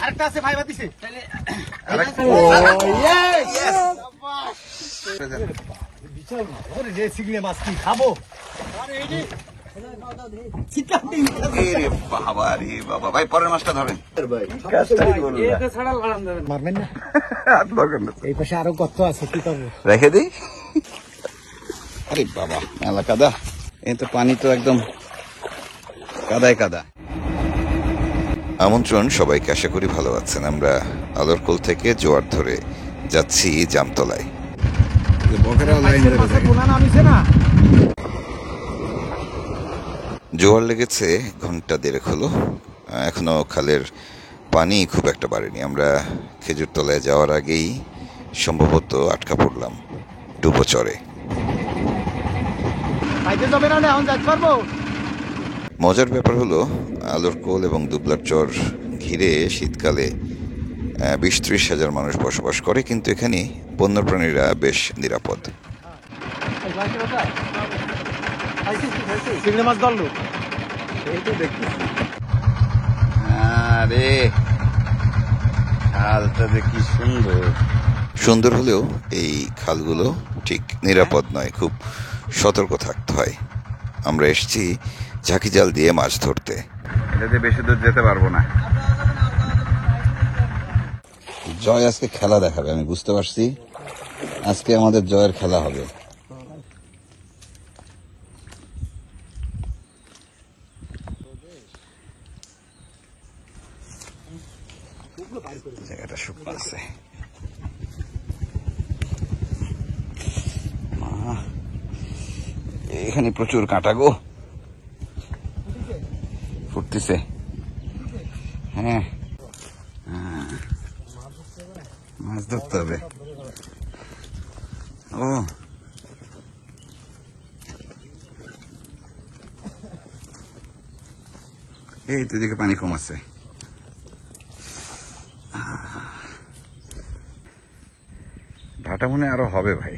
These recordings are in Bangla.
আরেকটা আছে ভাই বাতিছে চিংড়ি মাছ কি খাবো বাবা রে বাবা, ভাই পরের মাছটা ধরেন। মারবেন না, এই পাশে আরো গর্ত আছে, কি করবো রেখে দিই। আরে বাবা মেলা কাদা, এই তো পানি তো একদম কাদায় কাদা। আমন্ত্রণ সবাইকে, আশা করি ভালো আছেন। আমরা আলোরকোল থেকে জোয়ার ধরে যাচ্ছি জামতলায়। জোয়ার লেগেছে ঘন্টা দেড়েক হলো, এখনো খালের পানি খুব একটা বাড়েনি। আমরা খেজুরতলায় যাওয়ার আগেই সম্ভবত আটকা পড়লাম ডুবোচরে। মজার ব্যাপার হলো, আলোরকোল এবং দুবলার চর ঘিরে শীতকালে 20-30 হাজার মানুষ বসবাস করে, কিন্তু এখানে বন্যপ্রাণীরা বেশ নিরাপদ। আরে খালটা দেখি সুন্দর। সুন্দর হলেও এই খালগুলো ঠিক নিরাপদ নয়, খুব সতর্ক থাকতে হয়। আমরা এসেছি ঝাঁকি জাল দিয়ে মাছ ধরতে, এটাতে বেশি দূর যেতে পারবো না। জয় আজকে খেলা দেখাবে, আমি বুঝতে পারছি। আজকে আমাদের জয়ের খেলা হবে। জায়গাটা শুকনো আছে, এখানে প্রচুর কাঁটা গো, ফুটতেছে। হ্যাঁ মাছ ধরতে হবে। ও এই তো দিকে পানি কম আছে। ভাটা মনে আরো হবে ভাই।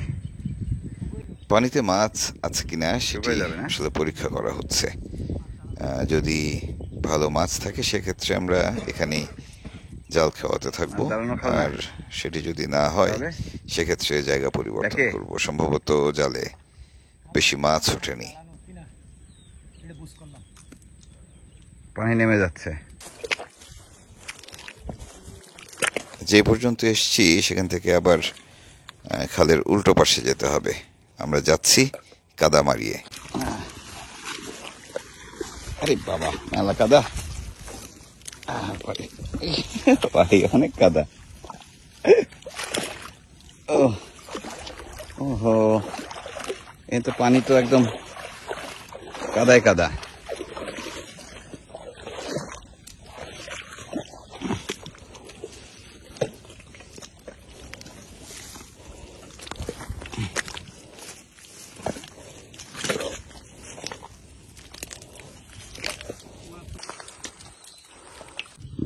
পানিতে মাছ আছে কিনা সেটা আসলে পরীক্ষা করা হচ্ছে। যদি ভালো মাছ থাকে সেক্ষেত্রে আমরা এখানে জাল খাওয়াতে থাকবো, আর সেটি যদি না হয় সেক্ষেত্রে জায়গা পরিবর্তন করব। সম্ভবত জালে বেশি মাছ ওঠেনি। পানি নেমে যাচ্ছে। যে পর্যন্ত এসছি সেখান থেকে আবার খালের উল্টো পাশে যেতে হবে। আমরা যাচ্ছি কাদা মারিয়ে। আরে বাবা মেলা কাদা, পানি অনেক কাদা। ওহো, এই তো পানি তো একদম কাদায় কাদা।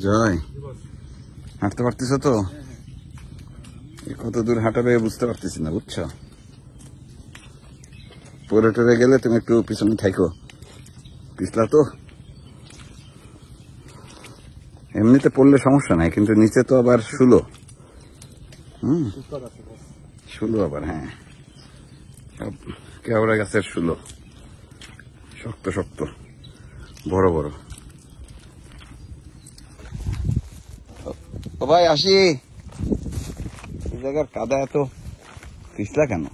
জয় হাঁটতে পারতেছ তো? কত দূর হাঁটাবে বুঝতে পারতেছি না, বুঝছো? পরে টরে গেলে তুমি একটু পিছনে থাকো, পিছলা তো। এমনিতে পড়লে সমস্যা নাই, কিন্তু নিচে তো আবার শুলো। শুলো আবার, হ্যাঁ, সব কেওড়া গাছের শুলো, শক্ত শক্ত, বড় বড়। ও ভাই আসি, এই জায়গার কাদা এত পিছলা কেন?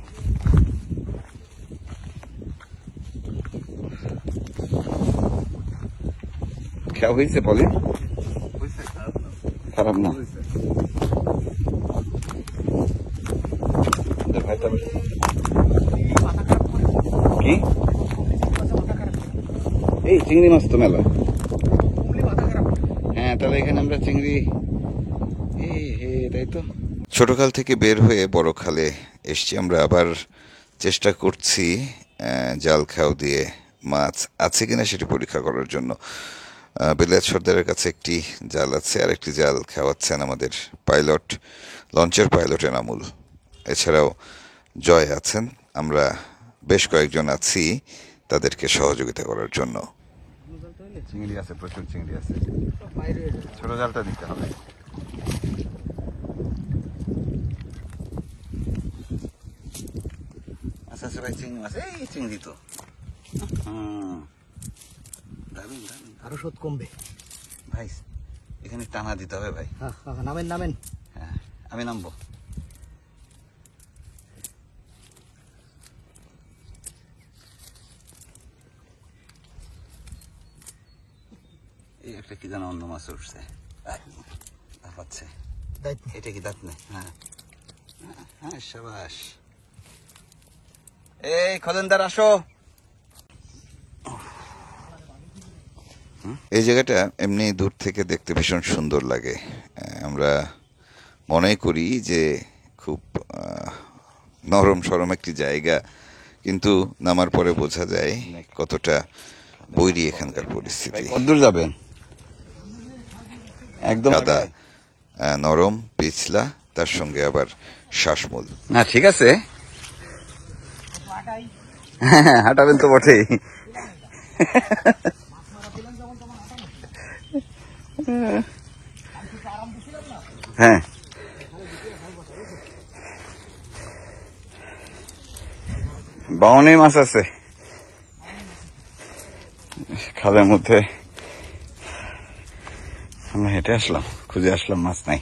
খেয়া হয়েছে বলে, খারাপ না। কি এই চিংড়ি মাছ তো মেলা। হ্যাঁ, তাহলে এখানে আমরা চিংড়ি, তাই তো। ছোট খাল থেকে বের হয়ে বড় খালে এসছি আমরা। আবার চেষ্টা করছি জাল খাও দিয়ে মাছ আছে কিনা সেটি পরীক্ষা করার জন্য। বেলায়েত সর্দারের কাছে একটি জাল আছে, আর একটি জাল খাওয়াচ্ছেন আমাদের পাইলট, লঞ্চের পাইলট এনামুল। এছাড়াও জয় আছেন, আমরা বেশ কয়েকজন আছি তাদেরকে সহযোগিতা করার জন্য। চিংড়ি আছে, প্রচুর চিংড়ি আছে। ছোট জালটা দিতে হবে। আচ্ছা ভাই, চিংড়ি মাছ, এই চিংড়ি তো দারুন দারুন। আরো স্রোত কমবে ভাই, এখানে টানা দিতে হবে ভাই। নামেন নামেন। হ্যাঁ, আমি নামবো। এই একটা কি যেন অন্য মাছ উঠছে, পাচ্ছে। এটা কি দাঁত নেই? হ্যাঁ হ্যাঁ, সাবাস। এই খলেনদার আসো। এই জায়গাটা এমনি দূর থেকে দেখতে ভীষণ সুন্দর লাগে। আমরা মনে করি যে খুব নরম সরম একটি জায়গা, কিন্তু নামার পরে বোঝা যায় কতটা বৈরী এখানকার পরিস্থিতি। কতদূর যাবেন? একদম কাদা, নরম পিছলা, তার সঙ্গে আবার শ্বাসমূল। না ঠিক আছে, হাঁটাবেন তো বটেই। হ্যাঁ, বাউনি মাছ আছে খালের মধ্যে। আমরা হেঁটে আসলাম, খুঁজে আসলাম, মাছ নাই।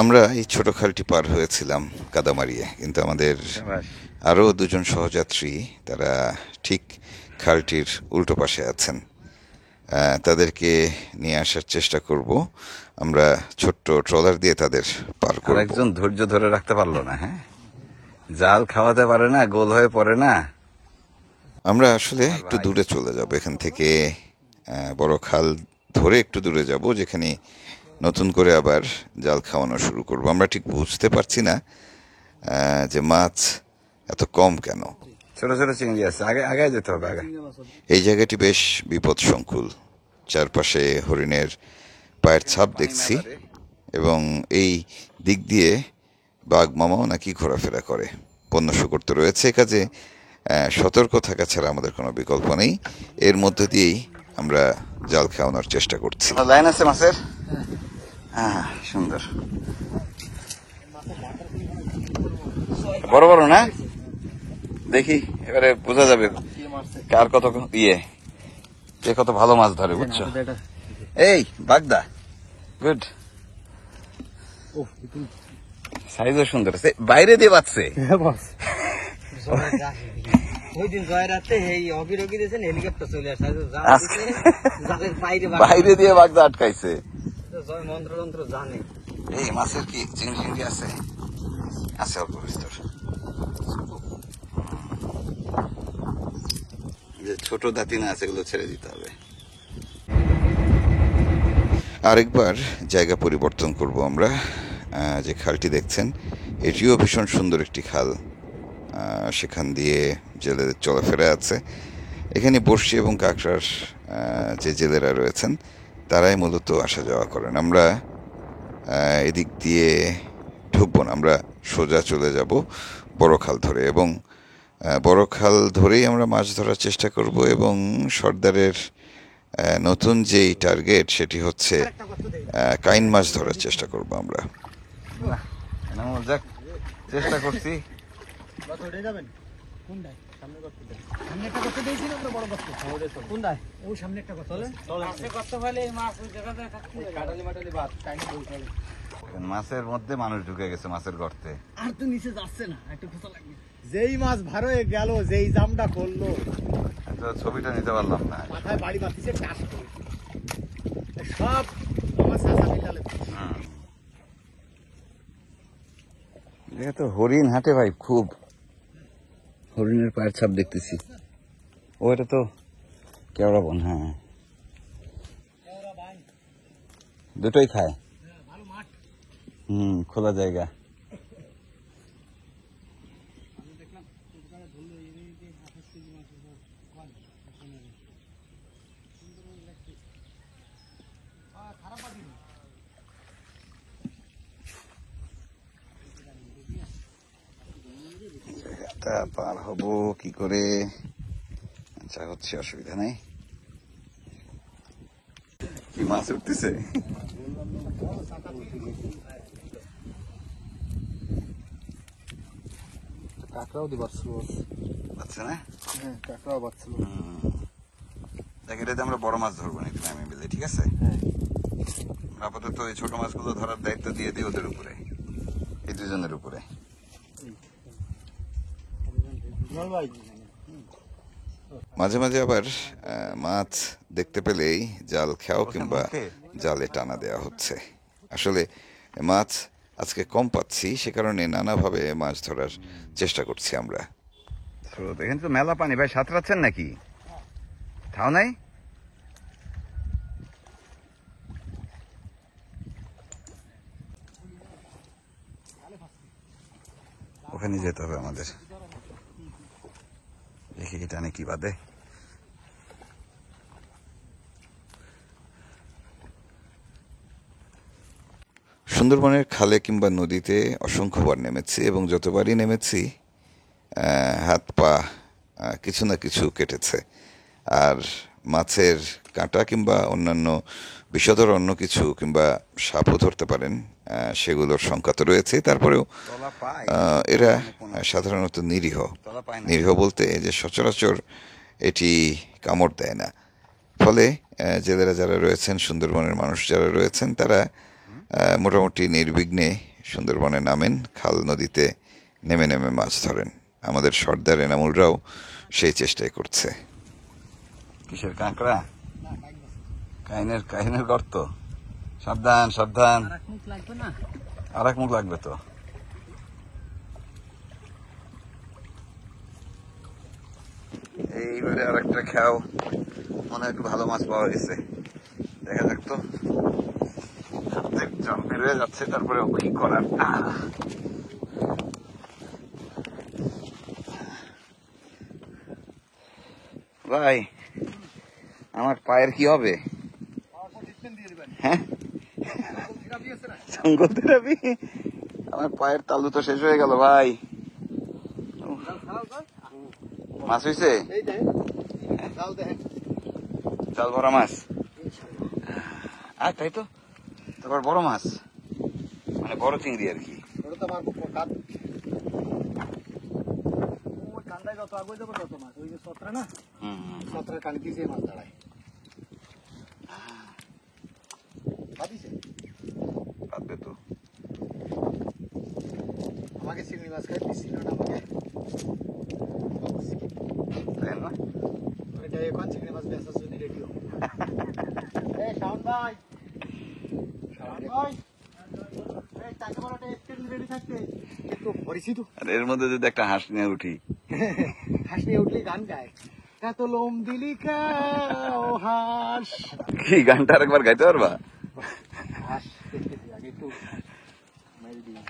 আমরা এই ছোট খালটি পার হয়েছিলাম কাদামারিয়ে, কিন্তু আমাদের আরো দুজন সহযাত্রী তারা ঠিক খালটির উল্টো পাশে আছেন। তাদেরকে নিয়ে আসার চেষ্টা করব। আমরা ছোট্ট ট্রলার দিয়ে তাদের পার করব। একজন ধৈর্য ধরে রাখতে পারলো না। হ্যাঁ, জাল খাওয়াতে পারে না, গোল হয়ে পড়ে না। আমরা আসলে একটু দূরে চলে যাব এখান থেকে, বড় খাল ধরে একটু দূরে যাব, যেখানে নতুন করে আবার জাল খাওয়ানো শুরু করব। আমরা ঠিক বুঝতে পারছি না যে মাছ এত কম কেন। ছোট ছোট চিংড়ি আছে, আগে আগে যেতে হবে। আগে এই জায়গাটি বেশ বিপদসংকুল, চারপাশে হরিণের পায়ের ছাপ দেখছি, এবং এই দিক দিয়ে বাঘ মামাও নাকি ঘোরাফেরা করে। বন্য শুকর তো রয়েছে, কাজে সতর্ক থাকা ছাড়া আমাদের কোনো বিকল্প নেই। এর মধ্য দিয়েই আমরা জাল খাওয়ানোর চেষ্টা করছি। লাইন আছে মাছের? হ্যাঁ, সুন্দর, বড় বড় না? দেখি এবারে বোঝা যাবে কার কত কে কত ভালো মাছ ধরে, বুঝছো? এই বাগদা, গুড, সাইজও সুন্দর আছে, বাইরে দিয়ে বাঁচছে। বাইরে দিয়ে বাগদা আটকাইছে। এই মাছের কি চিংড়ি চিংড়ি আছে? আছে, অল্প বিস্তর। ছোট দাঁতি না আছে, এগুলো ছেড়ে দিতে হবে। আরেকবার জায়গা পরিবর্তন করব আমরা। যে খালটি দেখছেন, এটিও ভীষণ সুন্দর একটি খাল। সেখান দিয়ে জেলেদের চলাফেরা আছে। এখানে বড়শি এবং কাঁকড়ার যে জেলেরা রয়েছেন তারাই মূলত আসা যাওয়া করেন। আমরা এদিক দিয়ে ঢুকবো না, আমরা সোজা চলে যাব বড় খাল ধরে, এবং বড় খাল ধরেই আমরা মাছ ধরার চেষ্টা করব। এবং সর্দারের নতুন যেই টার্গেট, সেটি হচ্ছে কাইন মাছ ধরার চেষ্টা করব আমরা। চেষ্টা করছি। মাছের মধ্যে মানুষ ঢুকে গেছে, মাছের গর্তে। আর তো নিচে যাচ্ছে না, একটু খোঁচা লাগবে। যেই মাছ ভার হয়ে গেল, যেই জামটা করলো, ছবিটা নিতে পারলাম না। মাথায় বাড়ি বাঁধিছে, টাস করে সব আমার চাচা মিলালে। তো হরিণ হাটে ভাই, খুব হরিণের পায়ের ছাপ দেখতেছি। ও, এটা তো কেওড়া বন। হ্যাঁ, দুটোই খায়। খোলা জায়গা। নদীটা পার হব কি করে? আচ্ছা, হচ্ছে, অসুবিধা নেই। কি মাছ উঠতেছে? কাঁকড়াও দিবার ছিল। আচ্ছা না? হ্যাঁ, কাঁকড়াও বাচ্ছিল। দেখ, এটাতে আমরা বড় মাছ ধরবো না, তুমি আমি মিলে, ঠিক আছে? হ্যাঁ। আপাতত এই ছোট মাছগুলো ধরার দায়িত্ব দিয়ে দিই ওদের উপরে, এই দুজনের উপরে। মাঝে মাঝে আবার মাছ দেখতে পেলেই জাল খেয়াও কিংবা জালে টানা দেওয়া হচ্ছে। আসলে মাছ আজকে কম পাচ্ছি, সে কারণে নানাভাবে মাছ ধরার চেষ্টা করছি আমরা। দেখেন তো মেলা পানি ভাই, সাঁতরাচ্ছেন নাকি? তাও নাই? ওখানে যেতে হবে আমাদের, দেখি এটা নাকি বাদে। সুন্দরবনের খালে কিংবা নদীতে অসংখ্যবার নেমেছি এবং যতবারই নেমেছি হাত পা কিছু না কিছু কেটেছে। আর মাছের কাঁটা কিংবা অন্যান্য বিষধর অন্য কিছু কিংবা সাপও ধরতে পারেন, সেগুলোর সংখ্যা তো রয়েছে। তারপরেও এরা সাধারণত নিরীহ। নিরীহ বলতে যে সচরাচর এটি কামড় দেয় না। ফলে জেলেরা যারা রয়েছেন, সুন্দরবনের মানুষ যারা রয়েছেন, তারা মোটামুটি নির্বিঘ্নে সুন্দরবনে নামেন, খাল নদীতে নেমে নেমে মাছ ধরেন। আমাদের সর্দার এনামুলরাও সেই চেষ্টাই করছে। কিসের কাঁকড়া? কাহিনের গর্ত। সাবধান সাবধান, আর এক মুখ লাগবে তো। এইবারে আর একটা খেয়াও, মনে হয় একটু ভালো মাছ পাওয়া গেছে। দেখা যাক তো, জল বের হয়ে যাচ্ছে, তারপরে কি করার। ভাই, আমার পায়ের কি হবে? হ্যাঁ, জঙ্গল থেরাপি? আমার পায়ের তালু তো শেষ হয়ে গেল ভাই। মাছ হয়েছে? চাল ভরা মাছ, আর তাই তো। তারপর বড় মাছ, মানে বড় চিংড়ি আর কি। যত আগে যাবো তত মাছ, ওই যে সতরা না, সতরার কান দিয়ে যে মাছ দাঁড়ায়। পাতবে তো। আমাকে চিংড়ি মাছ খাই দিচ্ছিল না আমাকে, তাই না? ওইটা এখন চিংড়ি মাছ বেচার জন্য রেডিও। শাওন ভাই, শাওন ভাই, এর মধ্যে যদি একটা হাঁস নিয়ে উঠি, হাঁস নিয়ে উঠলে গান গায়, এত লোম দিলি ও হাঁস। কি গানটা আরেকবার গাইতে পারবা? হাঁস দেখতেছি আগে একটু মেরে দিই,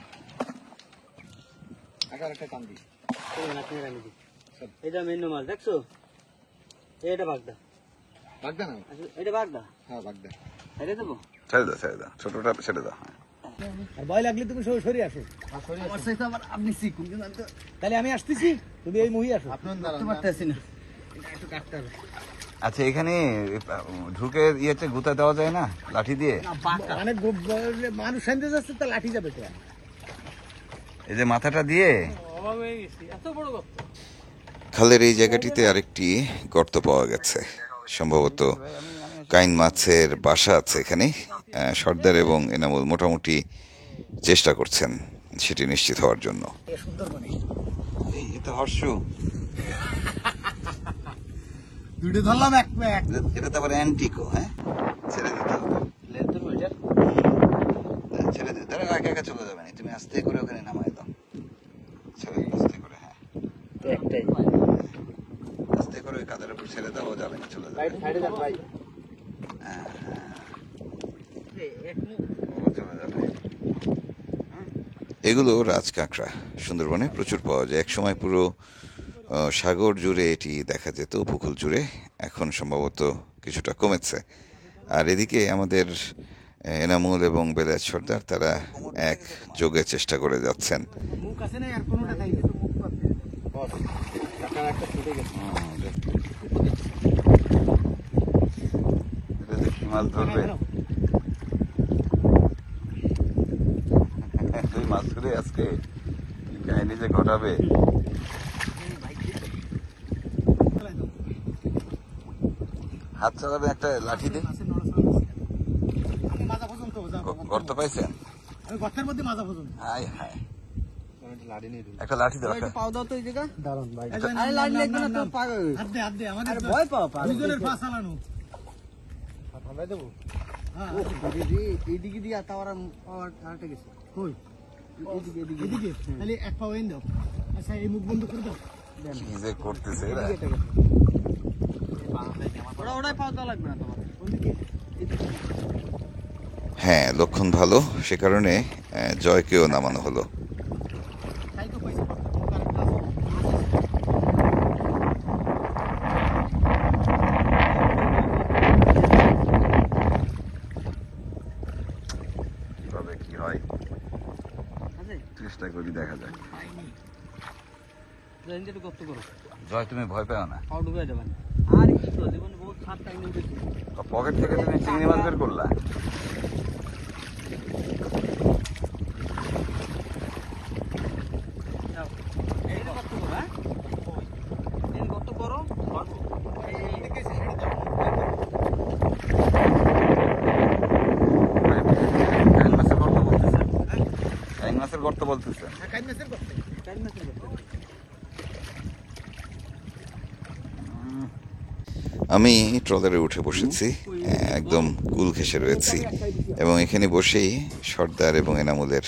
আগে একটা কান দিই। এটা মেন্য মাছ দেখছো? এটা বাগদা। বাগদা না? এটা বাগদা। হ্যাঁ বাগদা। ছেড়ে দেবো? ছেড়ে দাও, ছেড়ে দাও, ছোটটা ছেড়ে দাও। আর ভয় লাগলে তুমি সরে আসো। আপনি শিখুন, তাহলে আমি আসতেছি, তুমি এই মুহি আসো। ধরতে পারতেছি না, একটু কাটতে হবে। আচ্ছা, এখানে ঢুকে ইয়েতে গুতা দেওয়া যায় না লাঠি দিয়ে? মানে মানুষ সাইতে যাচ্ছে, তা লাঠি যাবে তো। এই যে মাথাটা দিয়ে। এত বড় গর্ত। খালের এই জায়গাটিতে আরেকটি গর্ত পাওয়া গেছে, সম্ভবত কাইন মাছের বাসা আছে এখানে। সর্দার এবং এনামুল মোটামুটি চেষ্টা করছেন সেটি নিশ্চিত হওয়ার জন্য। এই তো হর্ষ, দুটো ধরলাম এক। এটা তো আবার অ্যান্টিকো। হ্যাঁ, ছেড়ে দিতে হবে। ছেড়ে দিতে, তারা একা একা চলে যাবে না, তুমি আস্তে করে ওখানে নামাই দাও। ছেড়ে দিতে আস্তে করে। হ্যাঁ, একটাই আস্তে করে ওই কাদের উপর ছেড়ে দাও, যাবে না, চলে যাবে। চলে যাবে। এগুলো রাজকাঁকড়া, সুন্দরবনে প্রচুর পাওয়া যায়। একসময় পুরো সাগর জুড়ে এটি দেখা যেত, উপকূল জুড়ে। এখন সম্ভবত কিছুটা কমেছে। আর এদিকে আমাদের এনামুল এবং বেলায়েত সর্দার, তারা এক যোগে চেষ্টা করে যাচ্ছেন। মুখ আছে না, আর কোনোটা নাই, মুখ পাবে। কাটার একটা ছুটে গেছে। এটা যে কি মাছ ধরবে, তুই মাছ ধরে আজকে কি কাহিনী যে ঘটাবে। হাত চালাবে একটা লাঠি দিয়ে। আমি মাজা পর্যন্ত গর্ত পাইছেন? আমি গর্তের মধ্যে মাজা পর্যন্ত। হায় হায়, লাঠি নিয়ে দিই। একটা লাঠি দাও। একটু পাও দাও তো এই জায়গা। দারুন ভাই। আরে লাইন লাগবে না তো পাগল। হাত দে আমাদের আরে ভয় পাও দুজনের পা চালানো। থামাই দেবো? হ্যাঁ। ও দিদি এইদিকে দিয়ে তাওয়ার আরেকটা গেছে। কই? এদিকে এদিকে? তাহলে এক পা ওইন দাও। আচ্ছা এই মুখ বন্ধ করে দাও। কি যে করতেছে এরা। ওরাই পাও দাও লাগবে না তোমার। ওদিকে? হ্যাঁ, লক্ষণ ভালো, সে কারণে জয়কেও নামানো হলো। তাই তো পয়সা তবে কি হয় আছে চেষ্টা করি, দেখা যাক। লাইনটা একটু গর্ত করো। জয়, তুমি ভয় পাও না? পাও ডুবে যাবেন। আর কি তো জীবনে বহুত সাত টাইম উঠেছে। পকেট থেকে তুমি চিংড়ি মাছ বের করলা? এই গর্ত করো, হ্যাঁ এই গর্ত করো ধরবো। এদিকে ছেড়ে দাও। কাইন মাছের গর্ত বলতেছে। কাইন মাছের গর্ত বলতেছে। হ্যাঁ, কাইন মাছের গর্তে। টাইম মেসেজ করতে। আমি ট্রলারে উঠে বসেছি, একদম কুল ঘেঁষে রয়েছি এবং এখানে বসেই সর্দার এবং এনামুলের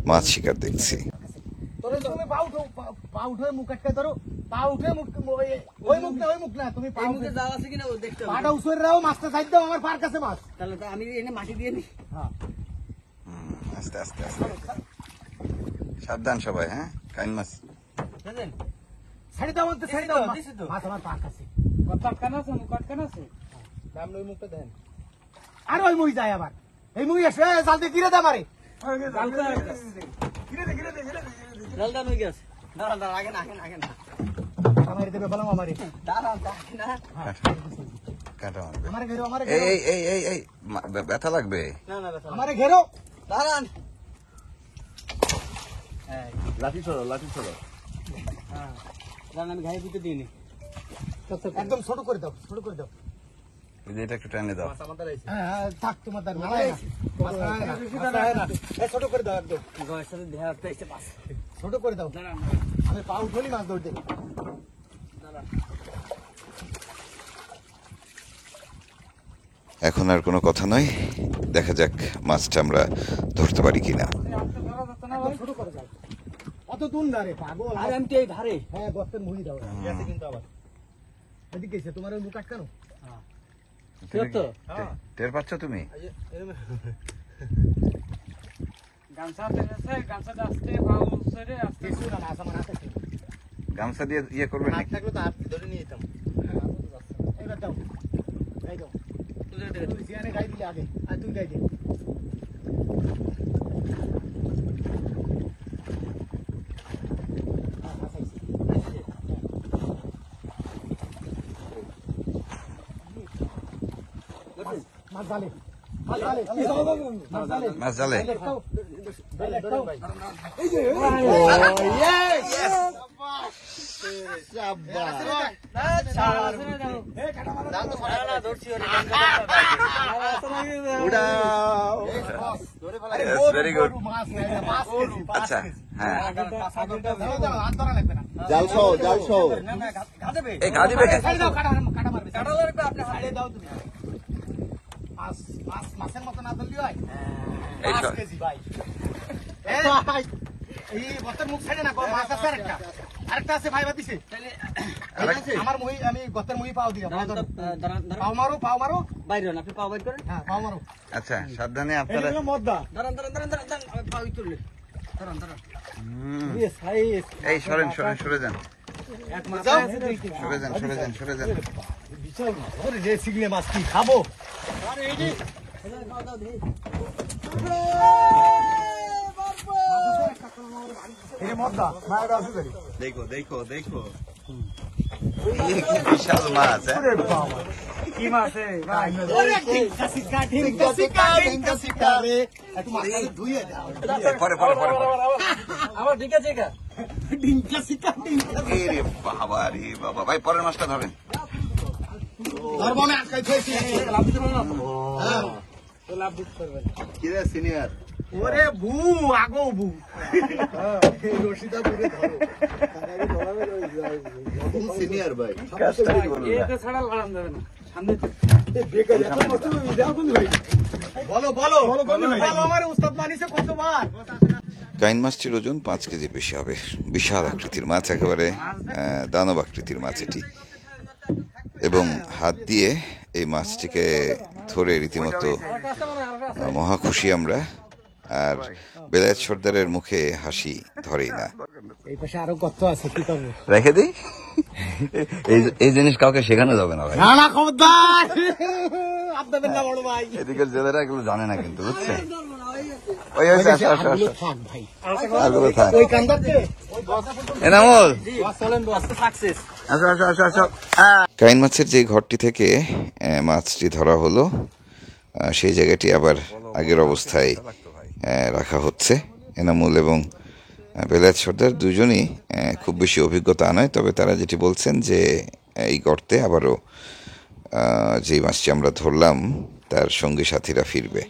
মাছ শিকার দেখছি। তোরে তুমি পা উঠে মুখ আটকে ধরো। পা উঠে মুখ ওই মুখ না তুমি পা এই উঠে মুখে জাল আছে কিনা ও দেখতে হবে। পাটা উসরে রাও, মাছটা সাইড দাও, আমার পার কাছে মাছ। তাহলে তো আমি এনে মাটি দিয়ে নি। হ্যাঁ। আস্তে আস্তে আস্তে, সাবধান সবাই। হ্যাঁ, কাইন মাছ। বুঝলেন? ছেড়ে দাও আমাদের, ছেড়ে দাও। দিছি তো। মাছ আমার পার কাছে। কাটকানা আছে, মুখ কাটকানা আছে। নাম ওই মুখটা দেন। আর ওই মুই যায় আবার। এই মুই এসে জাল দিয়ে গিরে দে আমারে। জালটা নই গেছে। দাঁড়ান দাঁড়ান আগে না আগে না আগে না। আমারে দেবে বললাম আমারে। দাঁড়ান দাঁড়ান না। কাটা মারবে। আমারে ঘেরো, আমারে এই ঘেরো। এই এই এই এই ব্যথা লাগবে। না না বেটা। আমারে ঘেরো। দাঁড়ান। লাঠি ছড়ো, লাঠি ছড়ো। হ্যাঁ। দাঁড়ান আমি ঘাই দিতে দিইনি। একদম ছোট করে দাও, ছোট করে দাও। এই যে এটা একটু টানে দাও। হ্যাঁ, হ্যাঁ, থাক তোমার দাঁড় না। মাছ হয় না। এই ছোট করে দাও একদম। গয়ের সাথে দেহা পেয়েছে পাস। ছোট করে দাও। দাঁড়ান আমি পা উঠলি মাছ ধরতে। দাঁড়ান। এখন আর কোনো কথা নয়, দেখা যাক মাছটা আমরা ধরতে পারি কিনা। একদম ছোট করে দাও। অত দূর না রে পাগল। আর আমি তো এই ধারে। হ্যাঁ, গর্তের মুহি দাও। গেছে কিন্তু আবার। এদিকে এসে তোমার ওই মুখ আটকানো। টের পাচ্ছ তুমি? কিছু না, মাছ আমার হাতে ছিল। গামছা দিয়ে ইয়ে করবে হাত নাকি? থাকলে তো হাত ধরে নিয়ে যেতাম। এবার দাও। গাই দাও। তুই জিয়ানে গাই দিলে আগে। আর তুই গাই দে। মাছ জালে। মাছ জালে। মাছ জালে। মাছ জালে। একটাও। একটাও। Yes, very good. আচ্ছা, হ্যাঁ। জাল সহ, জাল সহ। এই ঘা দিবে কে? মাছের মতো না ধরলি হয় এই 5 সব। কেজি ভাই। এই গতের মুখ ছাড়ে না, মাছ আছে আরেকটা আছে ভাই বাতিছে। আমার মুহি, আমি গতের মুহি পাও দিলাম। পাও মারো, পাও মারো। বাইরে না আপনি পাও বাইর করেন। হ্যাঁ, পাও মারো। আচ্ছা, সাবধানে আপনারা। এটা মদ্দা। দাঁড়ান দাঁড়ান দাঁড়ান দাঁড়ান আমি পাও তুললে। দাঁড়ান দাঁড়ান। এই সরেন সরেন, সরে যান, এক মাথায় আছে দুই তিন। সরে যান, সরে যান, সরে যান। বিশাল ওরে রে সিগলে মাছ কি খাবো? আরে এই যে দাও দাও দেখি। এই মদ্দা মায়ের আছে জানি দেখো দেখো দেখো এই কি বিশাল মাছ হ্যাঁ? ওরে বাবা কি মাছ ভাই ওরে ঢিঙ্কা সিকা রে একটু মাছটা ধুইয়ে দাও পরে পরে পরে আমার ঠিক আছে কা ঢিঙ্কা সিকা রে বাবা ভাই পরের মাছটা ধরেন ধরবো আমি আজকাল খেয়েছি লাভ দিতে না তো লাভ দিতে পারবেন কি রে সিনিয়র ওরে বু আগো বু রশিদা বুড়ে ধরো সিনিয়র ভাই এটা ছাড়া লড়ান যাবে না সামনে বলো বলো বলো আমার উস্তাদ মানিসে কতবার কাইন মাছটির ওজন 5 কেজি বেশি হবে বিশাল আকৃতির মাছ একেবারে দানব আকৃতির মাছ এটি এবং হাত দিয়ে এই মাছটিকে ধরে রীতিমতো মহা খুশি আমরা আর বেলায়েত সর্দারের মুখে হাসি ধরেই না এই পাশে আরো কত আছে কি করবো রেখে দিই এই জিনিস কাউকে শেখানো যাবে না ভাই না না খবরদার আপনাদের না বড় ভাই এদিকের জেলেরা এগুলো জানে না কিন্তু বুঝছেন ওই আসো আসো আসো আসো থাক ভাই আগুলো থাক ওই কান্দাতে এনামুল চলেন আজকে সাকসেস আসো আসো আসো আসো কাইন মাছের যে ঘরটি থেকে মাছটি ধরা হলো সেই জায়গাটি আবার আগের অবস্থায় রাখা হচ্ছে এনামুল এবং বেলায়েত সর্দার দুজনই খুব বেশি অভিজ্ঞতা নয় তবে তারা যেটি বলছেন যে এই গর্তে আবারও যেই মাছটি আমরা ধরলাম তার সঙ্গী সাথীরা ফিরবে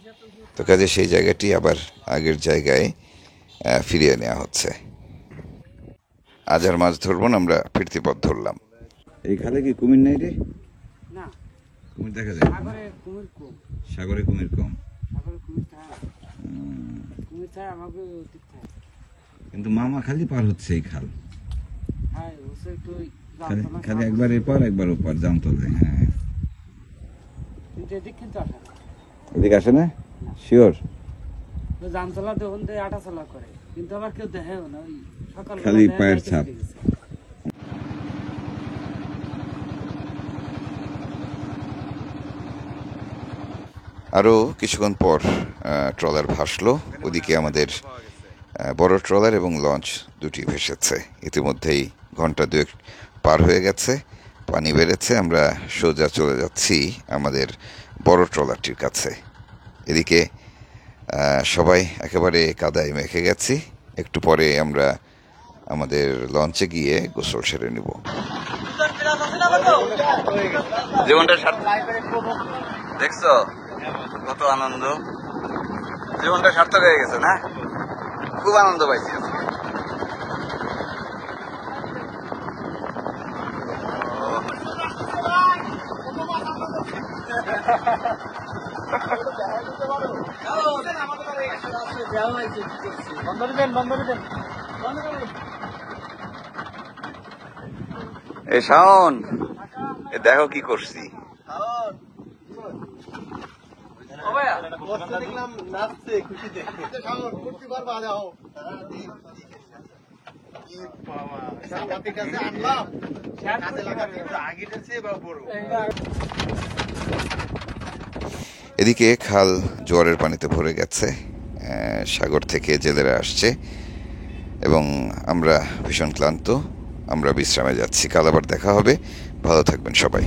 তো কাজে সেই জায়গাটি আবার আগের জায়গায় ফিরিয়ে নেওয়া হচ্ছে আজ আর মাছ ধরবো না আমরা ফিরতি পথ ধরলাম এই খালে কি কুমির নাই রে না কুমির দেখা যায় সাগরে কুমির কম সাগরে কুমির কম সাগরে কুমির থাকে আমাকে অতীত থাকে কিন্তু মামা খালি পার হচ্ছে এই খাল হ্যাঁ ওসে একটু খালি একবার এপার একবার ওপার জামতলে হ্যাঁ কিন্তু এদিক কিন্তু আসে না এদিকে আসে না শিওর তো জামতলা তখন দিয়ে আটা চলা করে কিন্তু আবার কেউ দেখেও না ওই সকাল খালি পায়ের ছাপ। আরও কিছুক্ষণ পর ট্রলার ভাসলো ওদিকে আমাদের বড় ট্রলার এবং লঞ্চ দুটি ভেসেছে ইতিমধ্যেই ঘন্টা দুয়েক পার হয়ে গেছে পানি বেড়েছে আমরা সোজা চলে যাচ্ছি আমাদের বড় ট্রলারটির কাছে এদিকে সবাই একেবারে কাদায় মেখে গেছি একটু পরে আমরা আমাদের লঞ্চে গিয়ে গোসল সেরে নেব জীবনটা দেখছো কত আনন্দ জীবনটা সার্থক হয়ে গেছে না খুব আনন্দ পাইছি এ শাওন এ দেখো কি করছি দেখলাম নাচছে খুশিতে করতে পারবা যাও এদিকে খাল জোয়ারের পানিতে ভরে গেছে সাগর থেকে জেলেরা আসছে এবং আমরা ভীষণ ক্লান্ত আমরা বিশ্রামে যাচ্ছি কাল আবার দেখা হবে ভালো থাকবেন সবাই